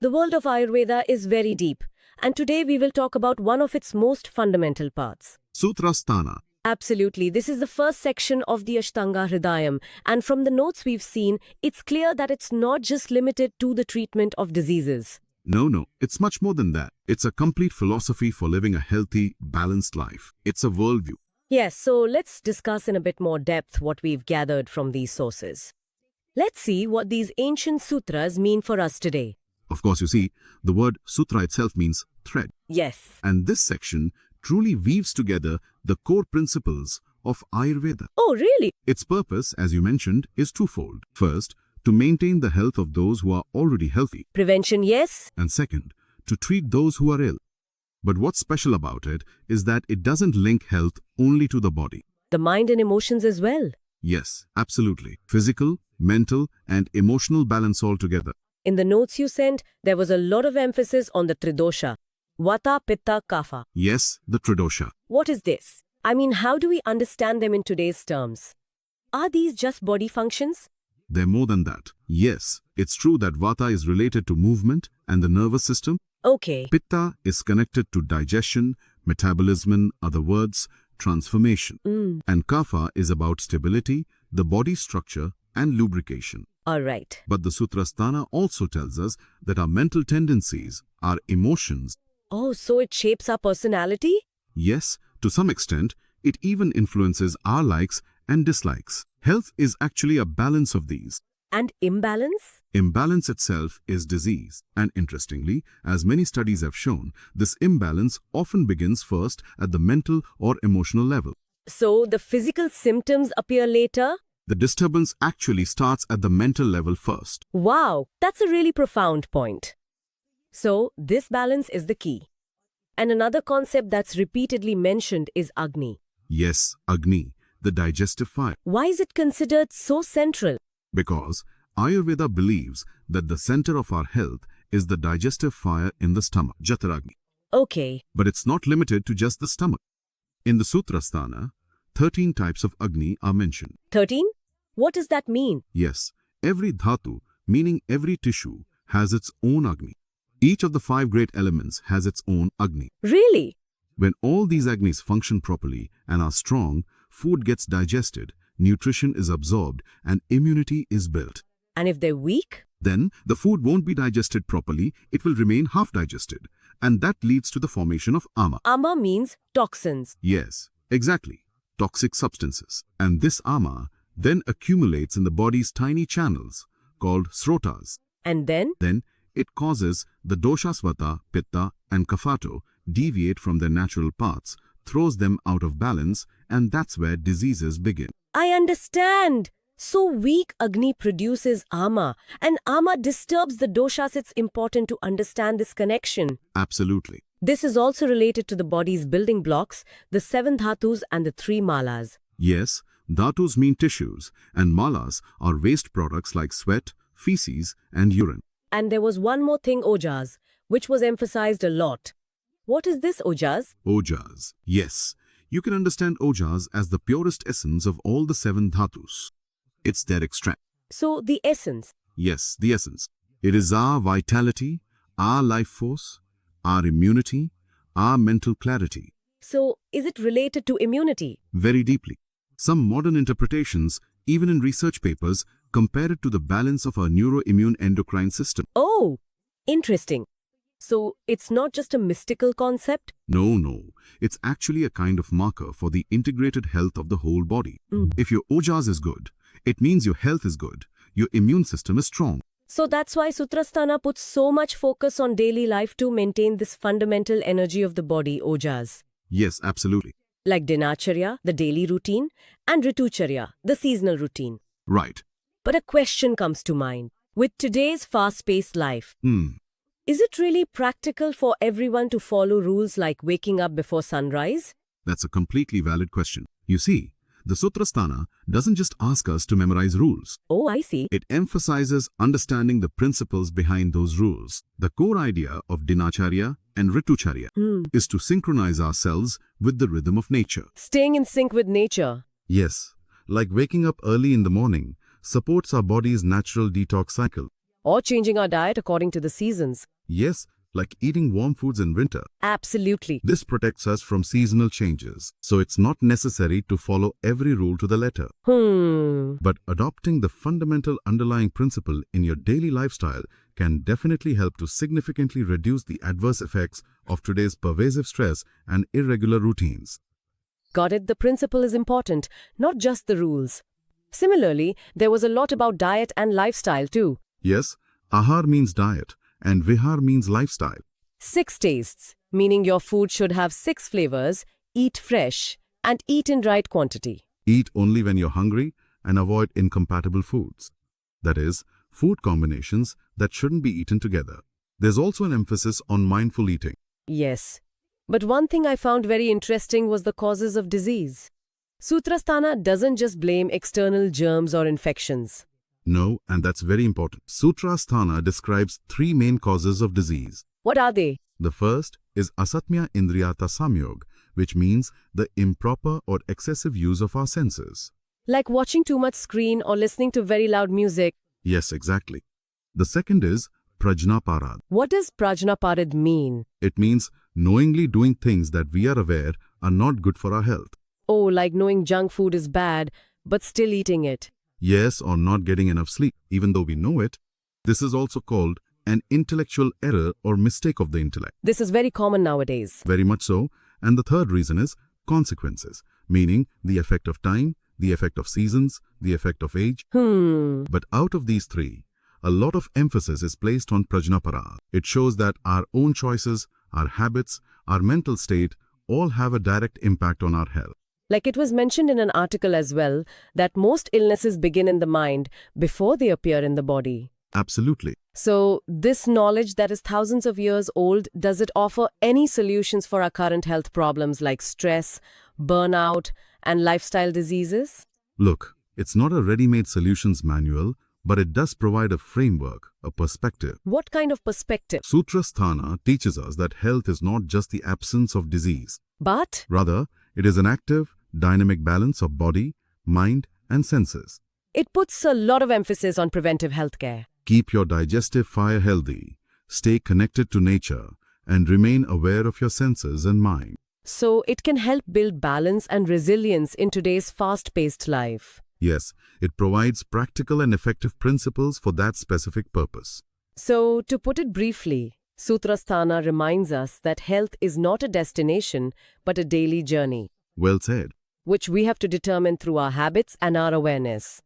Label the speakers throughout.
Speaker 1: The world of Ayurveda is very deep, and today we will talk about one of its most fundamental parts.
Speaker 2: Sutra Sthana.
Speaker 1: Absolutely, this is the first section of the Astanga Hrdayam, and from the notes we've seen, it's clear that it's not just limited to the treatment of diseases.
Speaker 2: No, it's much more than that. It's a complete philosophy for living a healthy, balanced life. It's a worldview.
Speaker 1: Yes, so let's discuss in a bit more depth what we've gathered from these sources. Let's see what these ancient sutras mean for us today.
Speaker 2: Of course, you see, the word sutra itself means thread.
Speaker 1: Yes.
Speaker 2: And this section truly weaves together the core principles of Ayurveda.
Speaker 1: Oh, really?
Speaker 2: Its purpose, as you mentioned, is twofold. First, to maintain the health of those who are already healthy.
Speaker 1: Prevention, yes.
Speaker 2: And second, to treat those who are ill. But what's special about it is that it doesn't link health only to the body.
Speaker 1: The mind and emotions as well.
Speaker 2: Yes, absolutely. Physical, mental, and emotional balance all together.
Speaker 1: In the notes you sent, there was a lot of emphasis on the Tridosha. Vata, Pitta, Kapha.
Speaker 2: Yes, the Tridosha.
Speaker 1: What is this? I mean, how do we understand them in today's terms? Are these just body functions?
Speaker 2: They're more than that. Yes, it's true that Vata is related to movement and the nervous system.
Speaker 1: Okay.
Speaker 2: Pitta is connected to digestion, metabolism, in other words, transformation. And Kapha is about stability, the body structure, and lubrication.
Speaker 1: All right.
Speaker 2: But the Sutra Sthana also tells us that our mental tendencies, our emotions,
Speaker 1: Oh, so it shapes our personality?
Speaker 2: yes, to some extent, it even influences our likes and dislikes. Health is actually a balance of these.
Speaker 1: And imbalance?
Speaker 2: Imbalance itself is disease. And interestingly, as many studies have shown, this imbalance often begins first at the mental or emotional level.
Speaker 1: So the physical symptoms appear later?
Speaker 2: The disturbance actually starts at the mental level first.
Speaker 1: Wow, that's a really profound point. So this balance is the key. And another concept that's repeatedly mentioned is Agni.
Speaker 2: Yes, Agni, the digestive fire.
Speaker 1: Why is it considered so central?
Speaker 2: Because Ayurveda believes that the center of our health is the digestive fire in the stomach, Jataragni.
Speaker 1: Okay.
Speaker 2: But it's not limited to just the stomach. In the Sutra Sthana, 13 types of Agni are mentioned.
Speaker 1: 13? What does that mean?
Speaker 2: Yes, every dhatu, meaning every tissue, has its own Agni. Each of the 5 great elements has its own Agni.
Speaker 1: Really?
Speaker 2: When all these Agnis function properly and are strong, food gets digested, nutrition is absorbed, and immunity is built.
Speaker 1: And if they're weak?
Speaker 2: Then the food won't be digested properly, it will remain half-digested. And that leads to the formation of Ama.
Speaker 1: Ama means toxins.
Speaker 2: Yes, exactly. Toxic substances. And this Ama then accumulates in the body's tiny channels, called srotas.
Speaker 1: And then?
Speaker 2: Then it causes the doshas Vata, Pitta, and Kapha deviate from their natural paths, throws them out of balance, and that's where diseases begin.
Speaker 1: I understand. So weak Agni produces Ama, and Ama disturbs the doshas. It's important to understand this connection.
Speaker 2: Absolutely.
Speaker 1: This is also related to the body's building blocks, the 7 dhatus and the 3 malas.
Speaker 2: Yes, dhatus mean tissues, and malas are waste products like sweat, feces, and urine.
Speaker 1: And there was one more thing, Ojas, which was emphasized a lot. What is this, Ojas?
Speaker 2: Ojas. Yes, you can understand Ojas as the purest essence of all the 7 dhatus. It's their extract.
Speaker 1: So the essence.
Speaker 2: Yes, the essence. It is our vitality, our life force, our immunity, our mental clarity.
Speaker 1: So is it related to immunity?
Speaker 2: Very deeply. Some modern interpretations, even in research papers, compare it to the balance of our neuroimmune endocrine system.
Speaker 1: Oh, interesting. So it's not just a mystical concept?
Speaker 2: No. It's actually a kind of marker for the integrated health of the whole body. If your Ojas is good, it means your health is good. Your immune system is strong.
Speaker 1: So that's why Sutra Sthana puts so much focus on daily life to maintain this fundamental energy of the body, Ojas.
Speaker 2: Yes, absolutely.
Speaker 1: Like Dinacharya, the daily routine, and Ritucharya, the seasonal routine.
Speaker 2: Right.
Speaker 1: But a question comes to mind. With today's fast-paced life, is it really practical for everyone to follow rules like waking up before sunrise?
Speaker 2: That's a completely valid question. You see, the Sutra Sthana doesn't just ask us to memorize rules.
Speaker 1: Oh, I see.
Speaker 2: It emphasizes understanding the principles behind those rules. The core idea of Dinacharya and Ritucharya is to synchronize ourselves with the rhythm of nature.
Speaker 1: Staying in sync with nature.
Speaker 2: Yes, like waking up early in the morning supports our body's natural detox cycle.
Speaker 1: Or changing our diet according to the seasons.
Speaker 2: Yes, like eating warm foods in winter.
Speaker 1: Absolutely.
Speaker 2: This protects us from seasonal changes, so it's not necessary to follow every rule to the letter. But adopting the fundamental underlying principle in your daily lifestyle can definitely help to significantly reduce the adverse effects of today's pervasive stress and irregular routines.
Speaker 1: Got it? The principle is important, not just the rules. Similarly, there was a lot about diet and lifestyle too.
Speaker 2: Yes, ahar means diet and vihar means lifestyle.
Speaker 1: 6 tastes, meaning your food should have 6 flavors, eat fresh, and eat in right quantity.
Speaker 2: Eat only when you're hungry and avoid incompatible foods. That is, food combinations that shouldn't be eaten together. There's also an emphasis on mindful eating.
Speaker 1: Yes. But one thing I found very interesting was the causes of disease. Sutra Sthana doesn't just blame external germs or infections.
Speaker 2: No, and that's very important. Sutra Sthana describes 3 main causes of disease.
Speaker 1: What are they?
Speaker 2: The first is asatmya indriyata samyog, which means the improper or excessive use of our senses.
Speaker 1: Like watching too much screen or listening to very loud music.
Speaker 2: Yes, exactly. The second is prajnaparad.
Speaker 1: What does prajnaparad mean?
Speaker 2: It means knowingly doing things that we are aware are not good for our health.
Speaker 1: Oh, like knowing junk food is bad, but still eating it.
Speaker 2: Yes, or not getting enough sleep, even though we know it. This is also called an intellectual error or mistake of the intellect.
Speaker 1: This is very common nowadays.
Speaker 2: Very much so. And the third reason is consequences, meaning the effect of time, the effect of seasons, the effect of age. But out of these 3, a lot of emphasis is placed on prajnaparad. It shows that our own choices, our habits, our mental state all have a direct impact on our health.
Speaker 1: Like it was mentioned in an article as well, that most illnesses begin in the mind before they appear in the body.
Speaker 2: Absolutely.
Speaker 1: So, this knowledge that is thousands of years old, does it offer any solutions for our current health problems like stress, burnout, and lifestyle diseases?
Speaker 2: Look, it's not a ready-made solutions manual, but it does provide a framework, a perspective.
Speaker 1: What kind of perspective?
Speaker 2: Sutra Sthana teaches us that health is not just the absence of disease.
Speaker 1: But
Speaker 2: Rather, it is an active, dynamic balance of body, mind, and senses.
Speaker 1: it puts a lot of emphasis on preventive healthcare.
Speaker 2: Keep your digestive fire healthy, stay connected to nature, and remain aware of your senses and mind.
Speaker 1: So, it can help build balance and resilience in today's fast-paced life.
Speaker 2: Yes, it provides practical and effective principles for that specific purpose.
Speaker 1: So, to put it briefly, Sutra Sthana reminds us that health is not a destination, but a daily journey,
Speaker 2: Well said.
Speaker 1: which we have to determine through our habits and our awareness.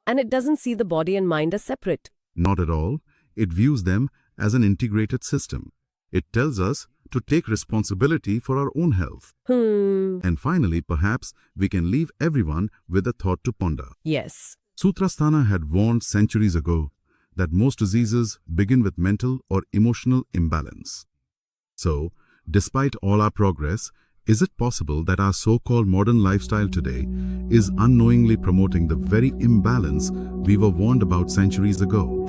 Speaker 1: And it doesn't see the body and mind as separate.
Speaker 2: Not at all. It views them as an integrated system. It tells us to take responsibility for our own health. And finally, perhaps we can leave everyone with a thought to ponder.
Speaker 1: Yes.
Speaker 2: Sutra Sthana had warned centuries ago that most diseases begin with mental or emotional imbalance. So, despite all our progress, is it possible that our so-called modern lifestyle today is unknowingly promoting the very imbalance we were warned about centuries ago?